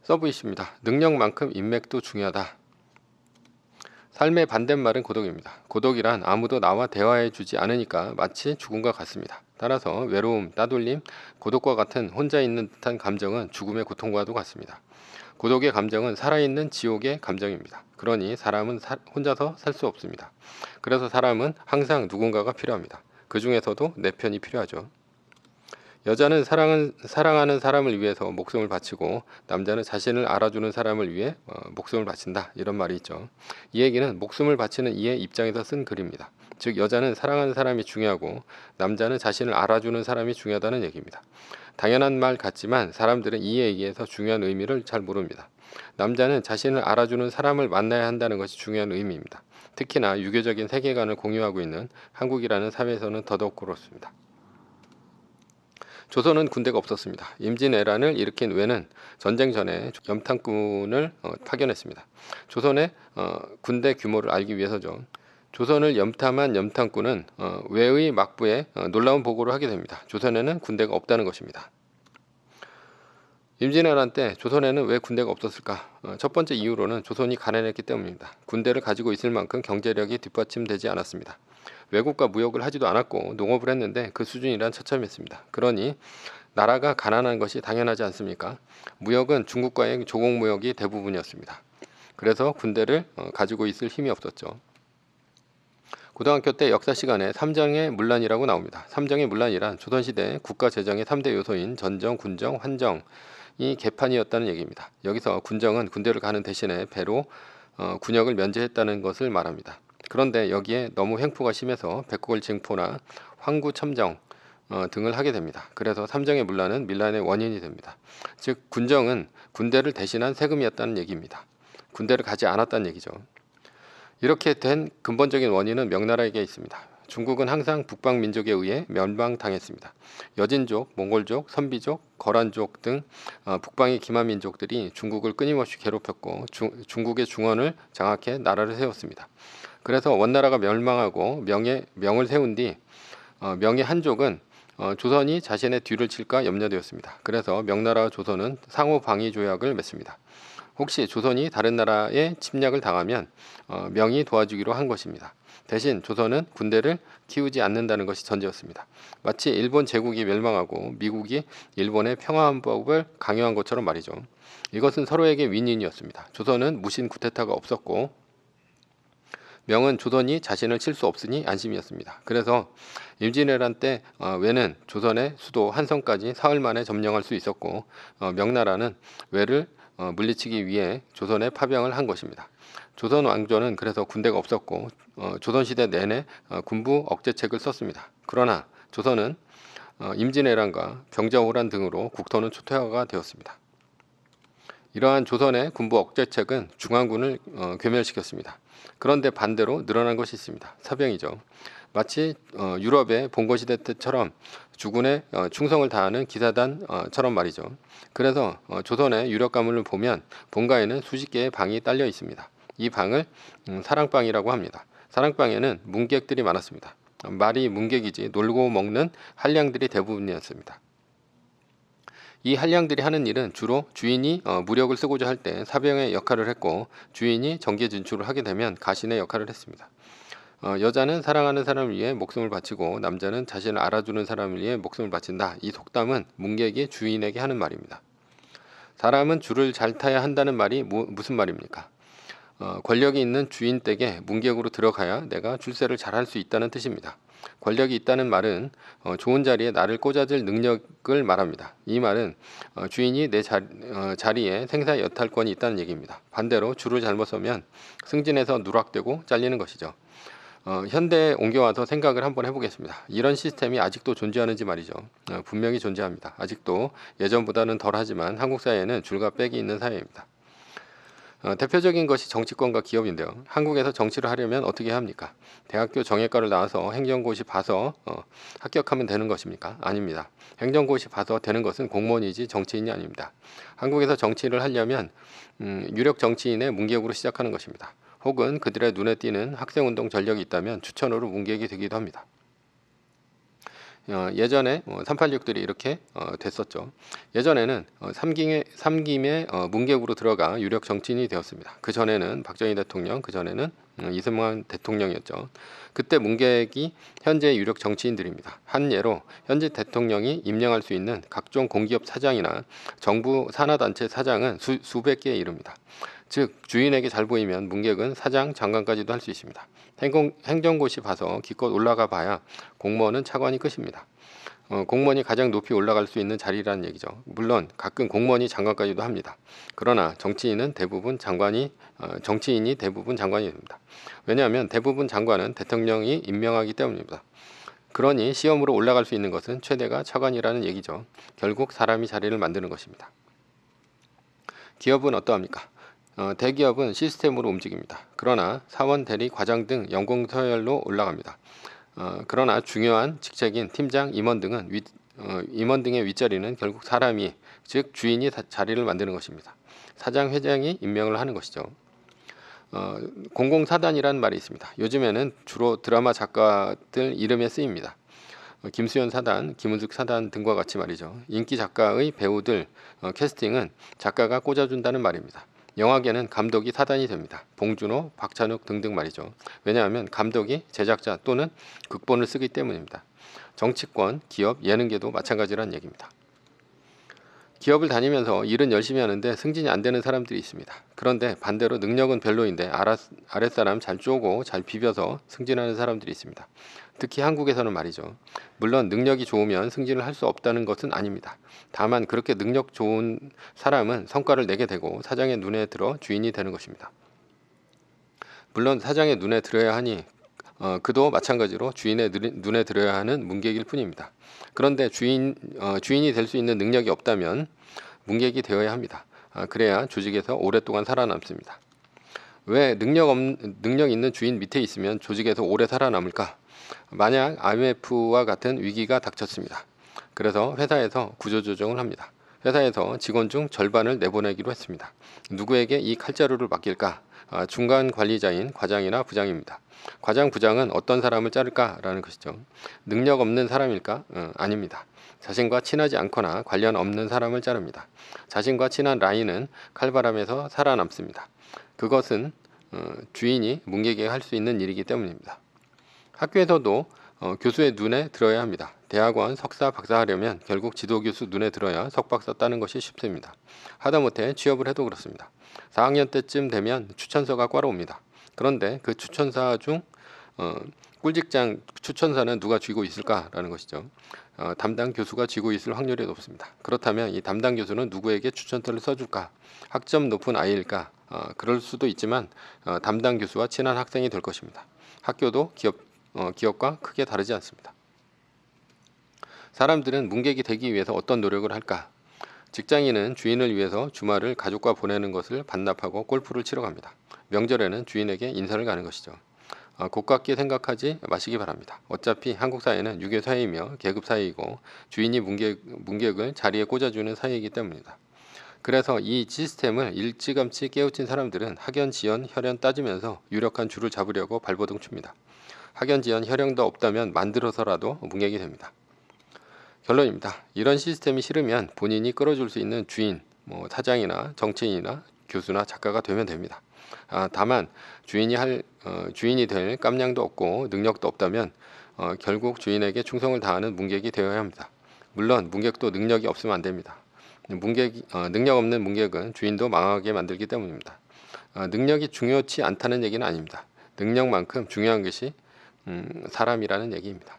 서브이슈입니다. 능력만큼 인맥도 중요하다. 삶의 반대말은 고독입니다. 고독이란 아무도 나와 대화해 주지 않으니까 마치 죽음과 같습니다. 따라서 외로움, 따돌림, 고독과 같은 혼자 있는 듯한 감정은 죽음의 고통과도 같습니다. 고독의 감정은 살아있는 지옥의 감정입니다. 그러니 사람은 혼자서 살 수 없습니다. 그래서 사람은 항상 누군가가 필요합니다. 그 중에서도 내 편이 필요하죠. 여자는 사랑하는 사람을 위해서 목숨을 바치고 남자는 자신을 알아주는 사람을 위해 목숨을 바친다, 이런 말이 있죠. 이 얘기는 목숨을 바치는 이의 입장에서 쓴 글입니다. 즉 여자는 사랑하는 사람이 중요하고 남자는 자신을 알아주는 사람이 중요하다는 얘기입니다. 당연한 말 같지만 사람들은 이 얘기에서 중요한 의미를 잘 모릅니다. 남자는 자신을 알아주는 사람을 만나야 한다는 것이 중요한 의미입니다. 특히나 유교적인 세계관을 공유하고 있는 한국이라는 사회에서는 더더욱 그렇습니다. 조선은 군대가 없었습니다. 임진왜란을 일으킨 왜는 전쟁 전에 염탐꾼을 파견했습니다. 조선의 군대 규모를 알기 위해서죠. 조선을 염탐한 염탐꾼은 왜의 막부에 놀라운 보고를 하게 됩니다. 조선에는 군대가 없다는 것입니다. 임진왜란 때 조선에는 왜 군대가 없었을까? 첫 번째 이유로는 조선이 가난했기 때문입니다. 군대를 가지고 있을 만큼 경제력이 뒷받침되지 않았습니다. 외국과 무역을 하지도 않았고 농업을 했는데 그 수준이란 처참했습니다. 그러니 나라가 가난한 것이 당연하지 않습니까? 무역은 중국과의 조공무역이 대부분이었습니다. 그래서 군대를 가지고 있을 힘이 없었죠. 고등학교 때 역사 시간에 삼정의 문란이라고 나옵니다. 삼정의 문란이란 조선시대 국가 재정의 3대 요소인 전정, 군정, 환정이 개판이었다는 얘기입니다. 여기서 군정은 군대를 가는 대신에 배로 군역을 면제했다는 것을 말합니다. 그런데 여기에 너무 횡포가 심해서 백곡을 징포나 황구첨정 등을 하게 됩니다. 그래서 삼정의 문란은 밀란의 원인이 됩니다. 즉 군정은 군대를 대신한 세금이었다는 얘기입니다. 군대를 가지 않았다는 얘기죠. 이렇게 된 근본적인 원인은 명나라에게 있습니다. 중국은 항상 북방 민족에 의해 멸망당했습니다. 여진족, 몽골족, 선비족, 거란족 등 북방의 기만 민족들이 중국을 끊임없이 괴롭혔고 중국의 중원을 장악해 나라를 세웠습니다. 그래서 원나라가 멸망하고 명을 세운 뒤 명의 한족은 조선이 자신의 뒤를 칠까 염려되었습니다. 그래서 명나라와 조선은 상호 방위 조약을 맺습니다. 혹시 조선이 다른 나라에 침략을 당하면 명이 도와주기로 한 것입니다. 대신 조선은 군대를 키우지 않는다는 것이 전제였습니다. 마치 일본 제국이 멸망하고 미국이 일본의 평화헌법을 강요한 것처럼 말이죠. 이것은 서로에게 윈윈이었습니다. 조선은 무신 쿠데타가 없었고 명은 조선이 자신을 칠 수 없으니 안심이었습니다. 그래서 임진왜란 때 왜는 조선의 수도 한성까지 사흘 만에 점령할 수 있었고 명나라는 왜를 물리치기 위해 조선에 파병을 한 것입니다. 조선 왕조는 그래서 군대가 없었고 조선시대 내내 군부 억제책을 썼습니다. 그러나 조선은 임진왜란과 병자호란 등으로 국토는 초토화가 되었습니다. 이러한 조선의 군부 억제책은 중앙군을 괴멸시켰습니다. 그런데 반대로 늘어난 것이 있습니다. 사병이죠. 마치 유럽의 봉건시대 때처럼 주군에 충성을 다하는 기사단처럼 말이죠. 그래서 조선의 유력 가문을 보면 본가에는 수십 개의 방이 딸려 있습니다. 이 방을 사랑방이라고 합니다. 사랑방에는 문객들이 많았습니다. 말이 문객이지 놀고 먹는 한량들이 대부분이었습니다. 이 한량들이 하는 일은 주로 주인이 무력을 쓰고자 할 때 사병의 역할을 했고 주인이 정계 진출을 하게 되면 가신의 역할을 했습니다. 여자는 사랑하는 사람을 위해 목숨을 바치고 남자는 자신을 알아주는 사람을 위해 목숨을 바친다. 이 속담은 문객이 주인에게 하는 말입니다. 사람은 줄을 잘 타야 한다는 말이 무슨 말입니까? 권력이 있는 주인 댁에 문객으로 들어가야 내가 출세를 잘할 수 있다는 뜻입니다. 권력이 있다는 말은 좋은 자리에 나를 꽂아줄 능력을 말합니다. 이 말은 주인이 내 자리에 생사 여탈권이 있다는 얘기입니다. 반대로 줄을 잘못 서면 승진해서 누락되고 잘리는 것이죠. 현대에 옮겨와서 생각을 한번 해보겠습니다. 이런 시스템이 아직도 존재하는지 말이죠. 분명히 존재합니다. 아직도 예전보다는 덜하지만 한국 사회에는 줄과 빽이 있는 사회입니다. 대표적인 것이 정치권과 기업인데요. 한국에서 정치를 하려면 어떻게 해야 합니까? 대학교 정예과를 나와서 행정고시 봐서 합격하면 되는 것입니까? 아닙니다. 행정고시 봐서 되는 것은 공무원이지 정치인이 아닙니다. 한국에서 정치를 하려면 유력 정치인의 문객으로 시작하는 것입니다. 혹은 그들의 눈에 띄는 학생운동 전력이 있다면 추천으로 문객이 되기도 합니다. 예전에 386들이 이렇게 됐었죠. 예전에는 삼김에 문객으로 들어가 유력 정치인이 되었습니다. 그 전에는 박정희 대통령, 그 전에는 이승만 대통령이었죠. 그때 문객이 현재 유력 정치인들입니다. 한 예로 현재 대통령이 임명할 수 있는 각종 공기업 사장이나 정부 산하단체 사장은 수백 개에 이릅니다. 즉 주인에게 잘 보이면 문객은 사장, 장관까지도 할 수 있습니다. 행정고시 봐서 기껏 올라가 봐야 공무원은 차관이 끝입니다. 공무원이 가장 높이 올라갈 수 있는 자리라는 얘기죠. 물론 가끔 공무원이 장관까지도 합니다. 그러나 정치인이 대부분 장관이 됩니다. 왜냐하면 대부분 장관은 대통령이 임명하기 때문입니다. 그러니 시험으로 올라갈 수 있는 것은 최대가 차관이라는 얘기죠. 결국 사람이 자리를 만드는 것입니다. 기업은 어떠합니까? 대기업은 시스템으로 움직입니다. 그러나 사원, 대리, 과장 등 연공 서열로 올라갑니다. 그러나 중요한 직책인 팀장, 임원 등의 윗자리는 결국 사람이, 즉 주인이 자리를 만드는 것입니다. 사장, 회장이 임명을 하는 것이죠. 공공사단이라는 말이 있습니다. 요즘에는 주로 드라마 작가들 이름에 쓰입니다. 김수현 사단, 김은숙 사단 등과 같이 말이죠. 인기 작가의 배우들 캐스팅은 작가가 꽂아준다는 말입니다. 영화계는 감독이 사단이 됩니다. 봉준호, 박찬욱 등등 말이죠. 왜냐하면 감독이 제작자 또는 극본을 쓰기 때문입니다. 정치권, 기업, 예능계도 마찬가지란 얘기입니다. 기업을 다니면서 일은 열심히 하는데 승진이 안 되는 사람들이 있습니다. 그런데 반대로 능력은 별로인데 아랫사람 잘 쪼고 잘 비벼서 승진하는 사람들이 있습니다. 특히 한국에서는 말이죠. 물론 능력이 좋으면 승진을 할 수 없다는 것은 아닙니다. 다만 그렇게 능력 좋은 사람은 성과를 내게 되고 사장의 눈에 들어 주인이 되는 것입니다. 물론 사장의 눈에 들어야 하니 그도 마찬가지로 주인의 눈에 들어야 하는 문객일 뿐입니다. 그런데 주인이 될 수 있는 능력이 없다면 문객이 되어야 합니다. 그래야 조직에서 오랫동안 살아남습니다. 왜 능력 있는 주인 밑에 있으면 조직에서 오래 살아남을까? 만약 IMF와 같은 위기가 닥쳤습니다. 그래서 회사에서 구조조정을 합니다. 회사에서 직원 중 절반을 내보내기로 했습니다. 누구에게 이 칼자루를 맡길까? 중간 관리자인 과장이나 부장입니다. 과장, 부장은 어떤 사람을 자를까라는 것이죠. 능력 없는 사람일까? 아닙니다. 자신과 친하지 않거나 관련 없는 사람을 자릅니다. 자신과 친한 라인은 칼바람에서 살아남습니다. 그것은 주인이 문객에게 할 수 있는 일이기 때문입니다. 학교에서도 교수의 눈에 들어야 합니다. 대학원 석사, 박사 하려면 결국 지도교수 눈에 들어야 석박사 따는 것이 쉽습니다. 하다못해 취업을 해도 그렇습니다. 4학년 때쯤 되면 추천서가 과로 옵니다. 그런데 그 추천사 중 꿀직장 추천사는 누가 쥐고 있을까라는 것이죠. 담당 교수가 쥐고 있을 확률이 높습니다. 그렇다면 이 담당 교수는 누구에게 추천서를 써줄까? 학점 높은 아이일까? 그럴 수도 있지만 담당 교수와 친한 학생이 될 것입니다. 학교도 기업과 크게 다르지 않습니다. 사람들은 문객이 되기 위해서 어떤 노력을 할까? 직장인은 주인을 위해서 주말을 가족과 보내는 것을 반납하고 골프를 치러 갑니다. 명절에는 주인에게 인사를 가는 것이죠. 고깝게 생각하지 마시기 바랍니다. 어차피 한국 사회는 유교 사회이며 계급 사회이고 주인이 문객을 자리에 꽂아주는 사회이기 때문입니다. 그래서 이 시스템을 일찌감치 깨우친 사람들은 학연, 지연, 혈연 따지면서 유력한 줄을 잡으려고 발버둥 칩니다. 학연, 지연, 혈연도 없다면 만들어서라도 문객이 됩니다. 결론입니다. 이런 시스템이 싫으면 본인이 끌어줄 수 있는 주인, 사장이나 정치인이나 교수나 작가가 되면 됩니다. 다만 주인이 될 깜냥도 없고 능력도 없다면 결국 주인에게 충성을 다하는 문객이 되어야 합니다. 물론 문객도 능력이 없으면 안 됩니다. 능력 없는 문객은 주인도 망하게 만들기 때문입니다. 능력이 중요치 않다는 얘기는 아닙니다. 능력만큼 중요한 것이 사람이라는 얘기입니다.